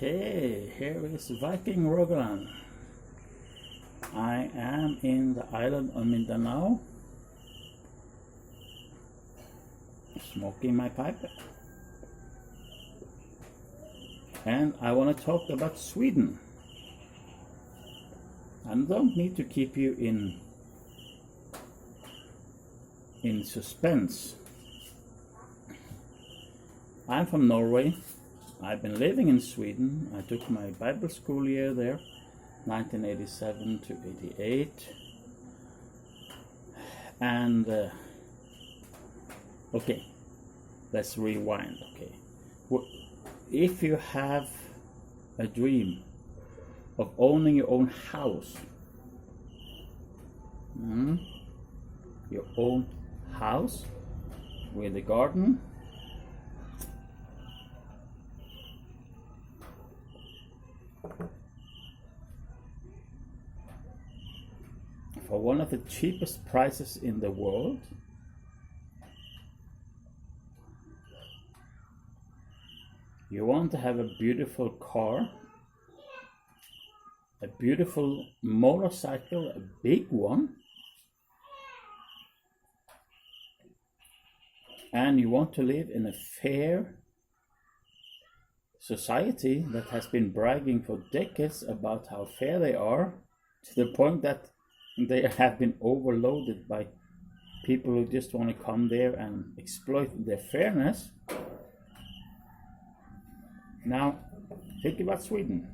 Okay, here is Viking Rogaland. I am in the island of Mindanao, smoking my pipe, and I want to talk about Sweden. I don't need to keep you in suspense. I'm from Norway. I've been living in Sweden. I took my Bible school year there, 1987 to 88. And okay, let's rewind. Okay, if you have a dream of owning your own house, your own house with a garden, for one of the cheapest prices in the world, you want to have a beautiful car, a beautiful motorcycle, a big one, and you want to live in a fair society that has been bragging for decades about how fair they are, to the point that they have been overloaded by people who just want to come there and exploit their fairness. Now, think about Sweden.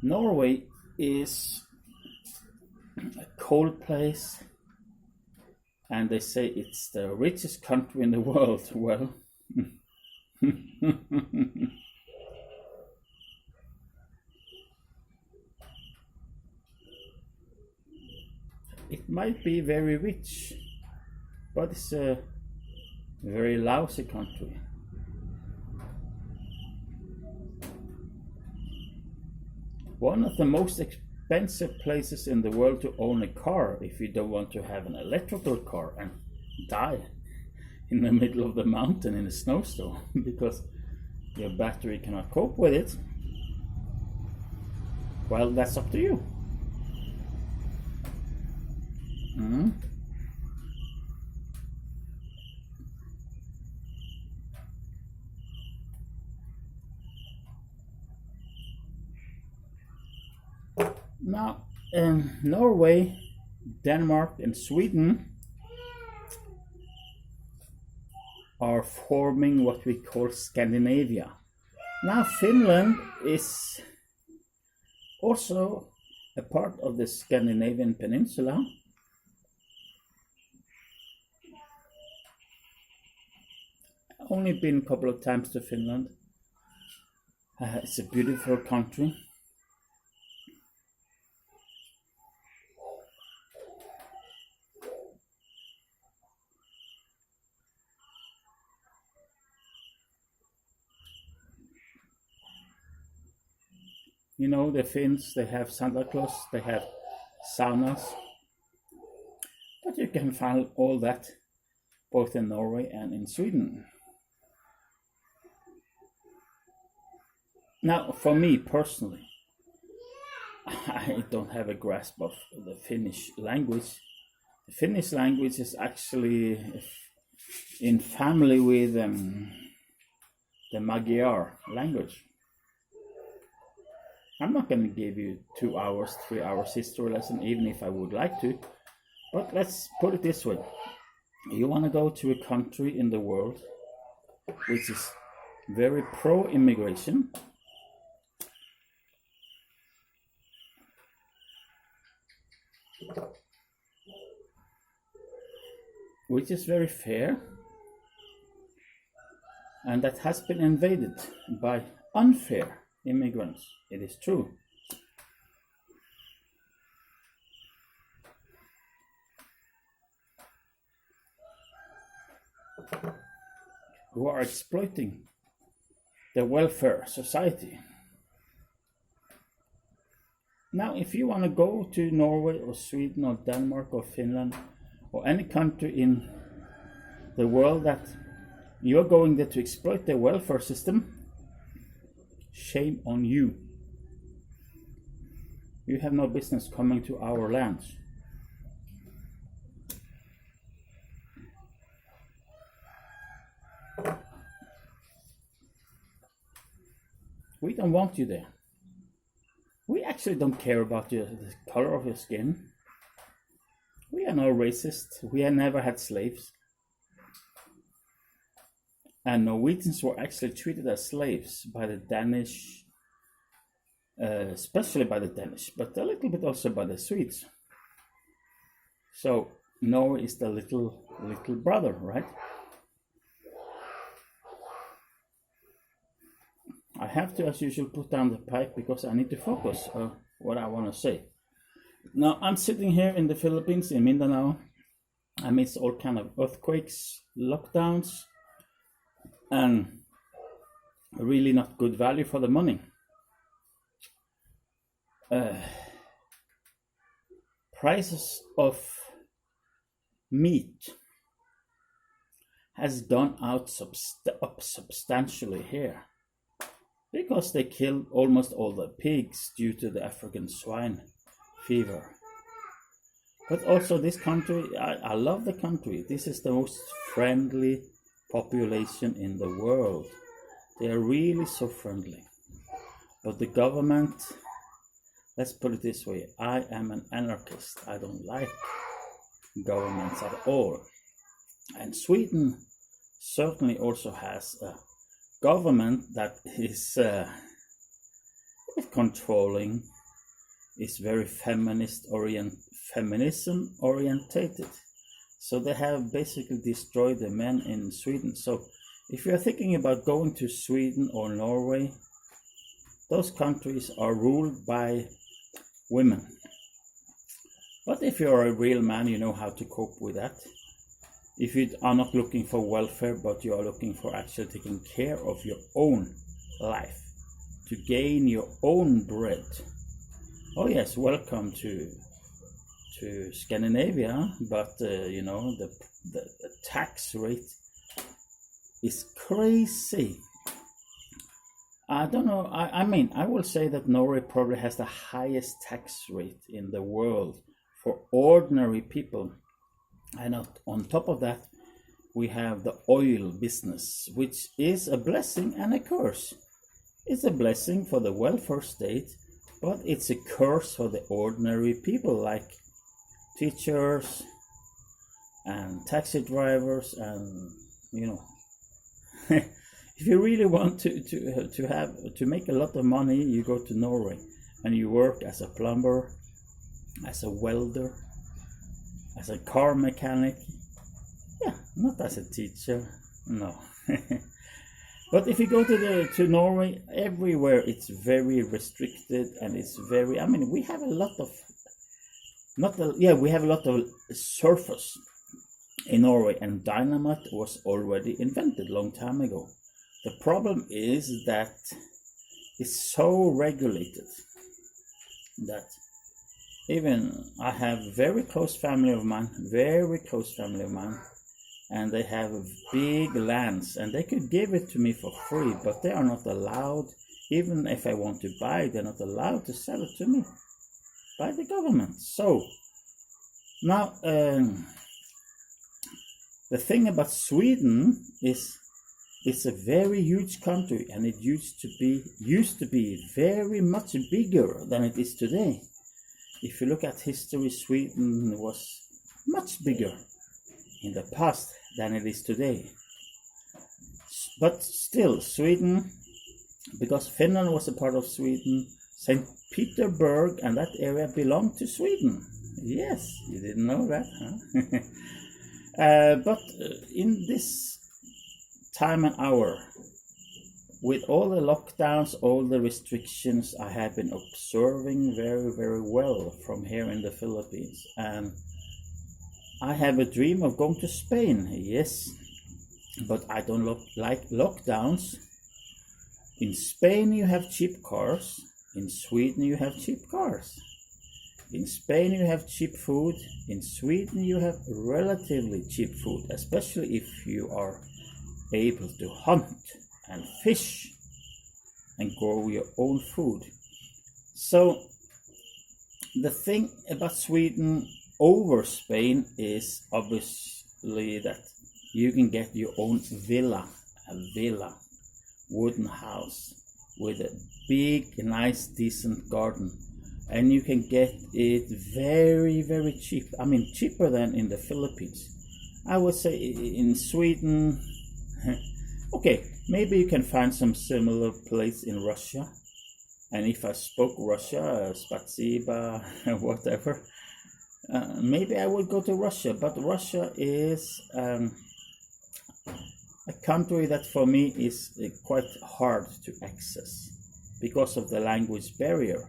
Norway is a cold place, and they say it's the richest country in the world. Well, it might be very rich, but it's a very lousy country. One of the most expensive places in the world to own a car, if you don't want to have an electrical car and die in the middle of the mountain in a snowstorm because your battery cannot cope with it. Well, that's up to you. Now, in Norway, Denmark, and Sweden are forming what we call Scandinavia. Now, Finland is also a part of the Scandinavian peninsula. I've only been a couple of times to Finland. It's a beautiful country. You know, the Finns, they have Santa Claus, they have saunas, but you can find all that both in Norway and in Sweden. Now, for me personally, I don't have a grasp of the Finnish language. The Finnish language is actually in family with the Magyar language. I'm not going to give you 2 hours, 3 hours history lesson, even if I would like to. But let's put it this way. You want to go to a country in the world which is very pro-immigration, which is very fair, and that has been invaded by unfair immigrants. It is true. Who are exploiting the welfare society. Now, if you want to go to Norway or Sweden or Denmark or Finland or any country in the world that you're going there to exploit their welfare system, shame on you. You have no business coming to our lands. We don't want you there. We actually don't care about the color of your skin. We are no racist. We have never had slaves. And Norwegians were actually treated as slaves by the Danish, especially by the Danish, but a little bit also by the Swedes. So Norway is the little brother, right? I have to, as usual, put down the pipe because I need to focus on what I want to say. Now, I'm sitting here in the Philippines, in Mindanao, amidst all kind of earthquakes, lockdowns, and really not good value for the money. Prices of meat has gone up substantially here, because they killed almost all the pigs due to the African swine fever. But also this country, I love the country. This is the most friendly population in the world. They are really so friendly. But the government, let's put it this way, I am an anarchist. I don't like governments at all. And Sweden certainly also has a government that is controlling, is very feminism orientated. So they have basically destroyed the men in Sweden. So if you're thinking about going to Sweden or Norway, those countries are ruled by women. But if you're a real man, you know how to cope with that. If you are not looking for welfare, but you are looking for actually taking care of your own life, to gain your own bread. Oh yes, welcome to Scandinavia, but you know, the tax rate is crazy. I don't know, I mean, I will say that Norway probably has the highest tax rate in the world for ordinary people. And on top of that, we have the oil business, which is a blessing and a curse. It's a blessing for the welfare state, but it's a curse for the ordinary people like teachers and taxi drivers, and you know, if you really want to make a lot of money, you go to Norway and you work as a plumber, as a welder, as a car mechanic. Yeah, not as a teacher, no. But if you go to Norway, everywhere it's very restricted, and it's very, I mean, we have a lot of, we have a lot of surface in Norway, and dynamite was already invented a long time ago. The problem is that it's so regulated that even I have very close family of mine, and they have big lands, and they could give it to me for free, but they are not allowed, even if I want to buy it, they're not allowed to sell it to me by the government. So now the thing about Sweden is it's a very huge country, and it used to be very much bigger than it is today. If you look at history, Sweden was much bigger in the past than it is today. But still, Sweden, because Finland was a part of Sweden, St. Petersburg and that area belonged to Sweden. Yes, you didn't know that, huh? But in this time and hour, with all the lockdowns, all the restrictions, I have been observing very, very well from here in the Philippines. And I have a dream of going to Spain, yes, but I don't like lockdowns. In Spain you have cheap cars, In Sweden you have cheap cars. In Spain you have cheap food. In Sweden you have relatively cheap food, especially if you are able to hunt and fish and grow your own food. So the thing about Sweden over Spain is obviously that you can get your own villa, wooden house with a big, nice, decent garden. And you can get it very, very cheap. I mean, cheaper than in the Philippines. I would say in Sweden, okay, maybe you can find some similar place in Russia. And if I spoke Russia, Spatsiba, whatever, maybe I would go to Russia. But Russia is a country that for me is quite hard to access because of the language barrier.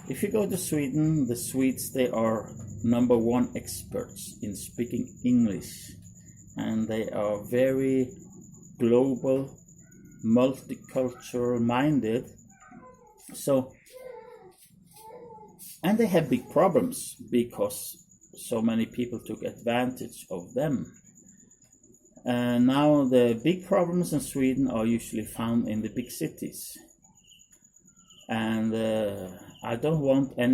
If you go to Sweden, the Swedes, they are number one experts in speaking English. And they are very global, multicultural minded. So, and they have big problems because so many people took advantage of them. Now the big problems in Sweden are usually found in the big cities. And I don't want to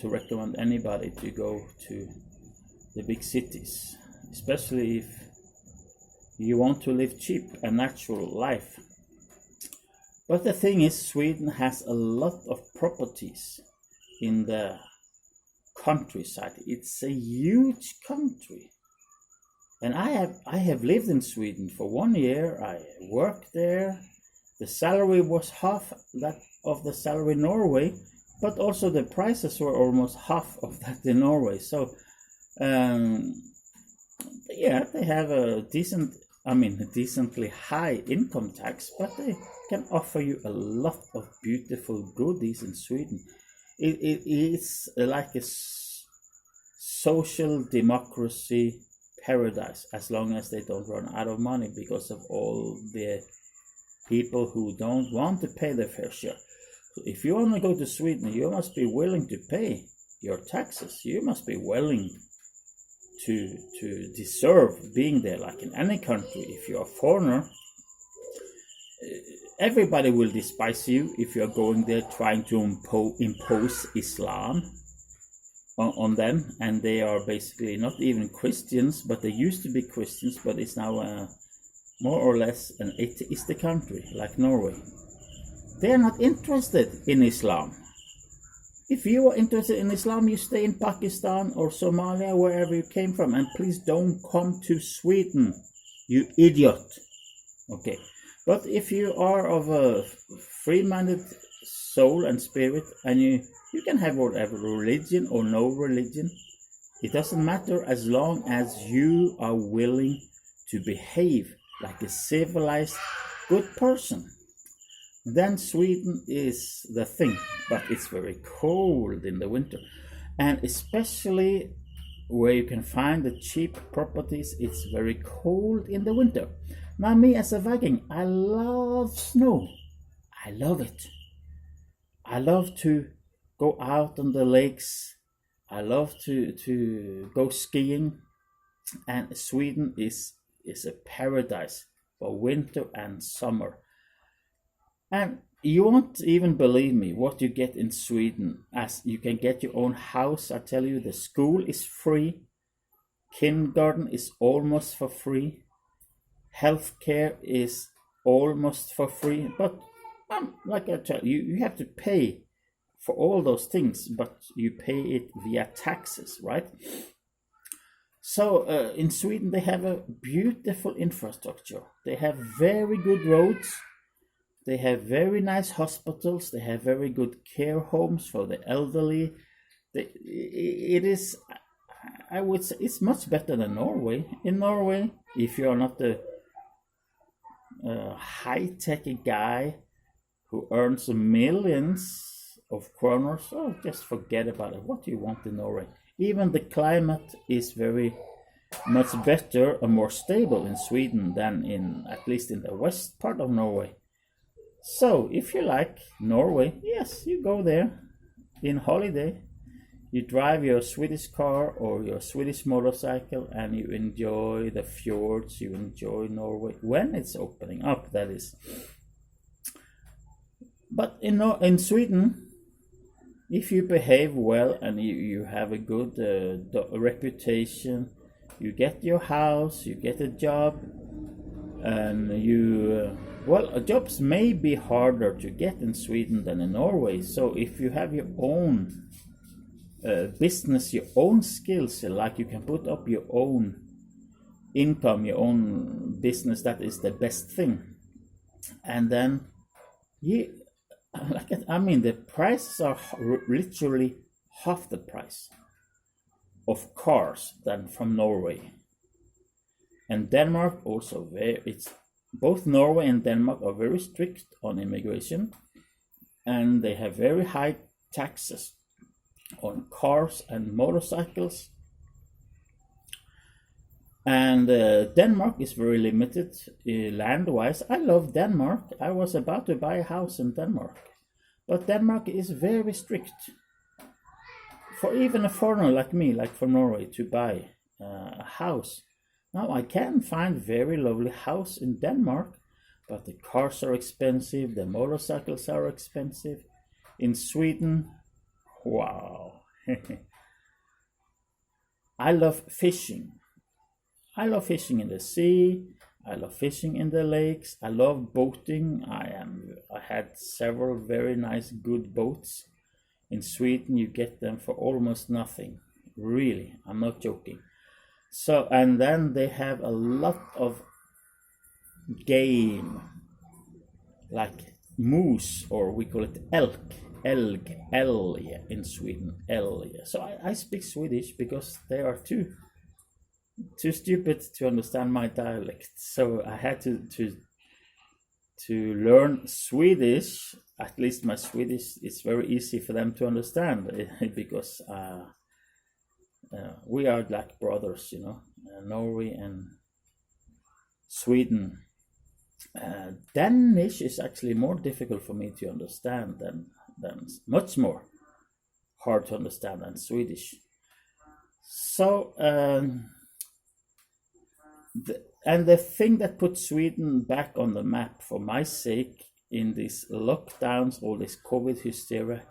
recommend anybody to go to the big cities, especially if you want to live cheap, a natural life. But the thing is, Sweden has a lot of properties in the countryside. It's a huge country. And I have lived in Sweden for 1 year. I worked there. The salary was half that of the salary in Norway, but also the prices were almost half of that in Norway. So, yeah, they have a decently high income tax, but they can offer you a lot of beautiful goodies in Sweden. It is like a social democracy paradise, as long as they don't run out of money because of all the people who don't want to pay their fair share. So if you want to go to Sweden, you must be willing to pay your taxes. You must be willing to deserve being there. Like in any country, if you're a foreigner, everybody will despise you if you're going there trying to impose Islam on them. And they are basically not even Christians, but they used to be Christians, but it's now more or less an atheistic country like Norway. They are not interested in Islam. If you are interested in Islam, you stay in Pakistan or Somalia, wherever you came from, and please don't come to Sweden, you idiot. Okay, but if you are of a free-minded soul and spirit, and you can have whatever religion or no religion, it doesn't matter as long as you are willing to behave like a civilized, good person. Then Sweden is the thing, but it's very cold in the winter. And especially where you can find the cheap properties, it's very cold in the winter. Now me as a Viking, I love snow. I love it. I love to go out on the lakes. I love to go skiing. And Sweden is a paradise for winter and summer. And you won't even believe me what you get in Sweden, as you can get your own house. I tell you, the school is free. Kindergarten is almost for free. Healthcare is almost for free. But like I tell you, you have to pay for all those things, but you pay it via taxes, right? So in Sweden, they have a beautiful infrastructure. They have very good roads. They have very nice hospitals. They have very good care homes for the elderly. It is, I would say, it's much better than Norway. In Norway, if you are not a high-tech guy who earns millions of kroners, oh, just forget about it. What do you want in Norway? Even the climate is very much better and more stable in Sweden than at least in the west part of Norway. So if you like Norway, yes, you go there in holiday. You drive your Swedish car or your Swedish motorcycle and you enjoy the fjords, you enjoy Norway when it's opening up, that is. But in Sweden, if you behave well and you have a good reputation, you get your house, you get a job, and jobs may be harder to get in Sweden than in Norway. So if you have your own business, your own skills, like you can put up your own income, your own business, that is the best thing. And then the prices are literally half the price of cars than from Norway. And Denmark also both Norway and Denmark are very strict on immigration, and they have very high taxes on cars and motorcycles. And Denmark is very limited land-wise. I love Denmark. I was about to buy a house in Denmark, but Denmark is very strict for even a foreigner like me, like from Norway, to buy a house. Now I can find very lovely house in Denmark, but the cars are expensive, the motorcycles are expensive. In Sweden, wow. I love fishing. I love fishing in the sea. I love fishing in the lakes. I love boating. I had several very nice good boats. In Sweden you get them for almost nothing. Really, I'm not joking. So, and then they have a lot of game, like moose, or we call it elk, älg in Sweden, älg. So I speak Swedish because they are too stupid to understand my dialect. So I had to learn Swedish. At least my Swedish is very easy for them to understand because we are like brothers, Norway and Sweden. Danish is actually more difficult for me to understand than much more hard to understand than Swedish. So the thing that put Sweden back on the map for my sake in these lockdowns, all this COVID hysteria,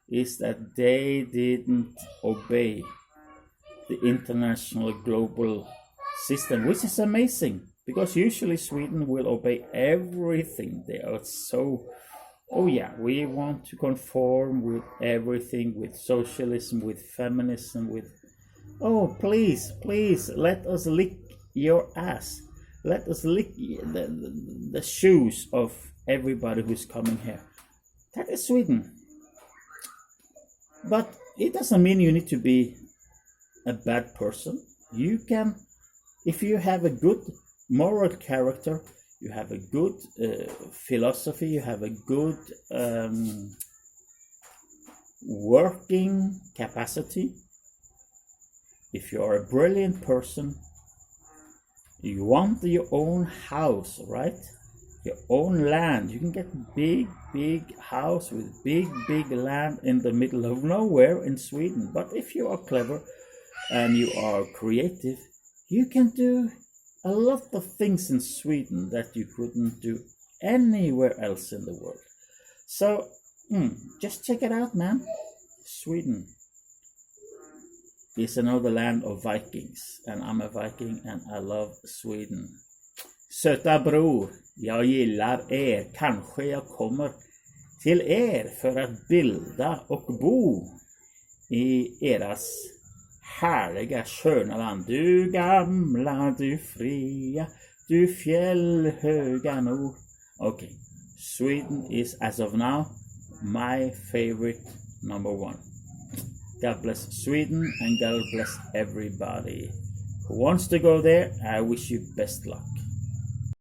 is that they didn't obey the international global system, which is amazing, because usually Sweden will obey everything. They are so, oh yeah, we want to conform with everything, with socialism, with feminism, with, oh please, let us lick your ass. Let us lick the shoes of everybody who's coming here. That is Sweden. But it doesn't mean you need to be a bad person. You can, if you have a good moral character, you have a good philosophy, you have a good working capacity. If you are a brilliant person, you want your own house, right? Your own land. You can get big house with big land in the middle of nowhere in Sweden. But if you are clever and you are creative, you can do a lot of things in Sweden that you couldn't do anywhere else in the world. So just check it out, man. Sweden is another land of Vikings, and I'm a Viking and I love Sweden. Söta bror, jag gillar er. Kanske jag kommer till er för att bilda och bo i eras härliga sköna land. Du gamla, du fria, du fjällhöga nord. Okay, Sweden is as of now my favorite number one. God bless Sweden and God bless everybody who wants to go there. I wish you best luck.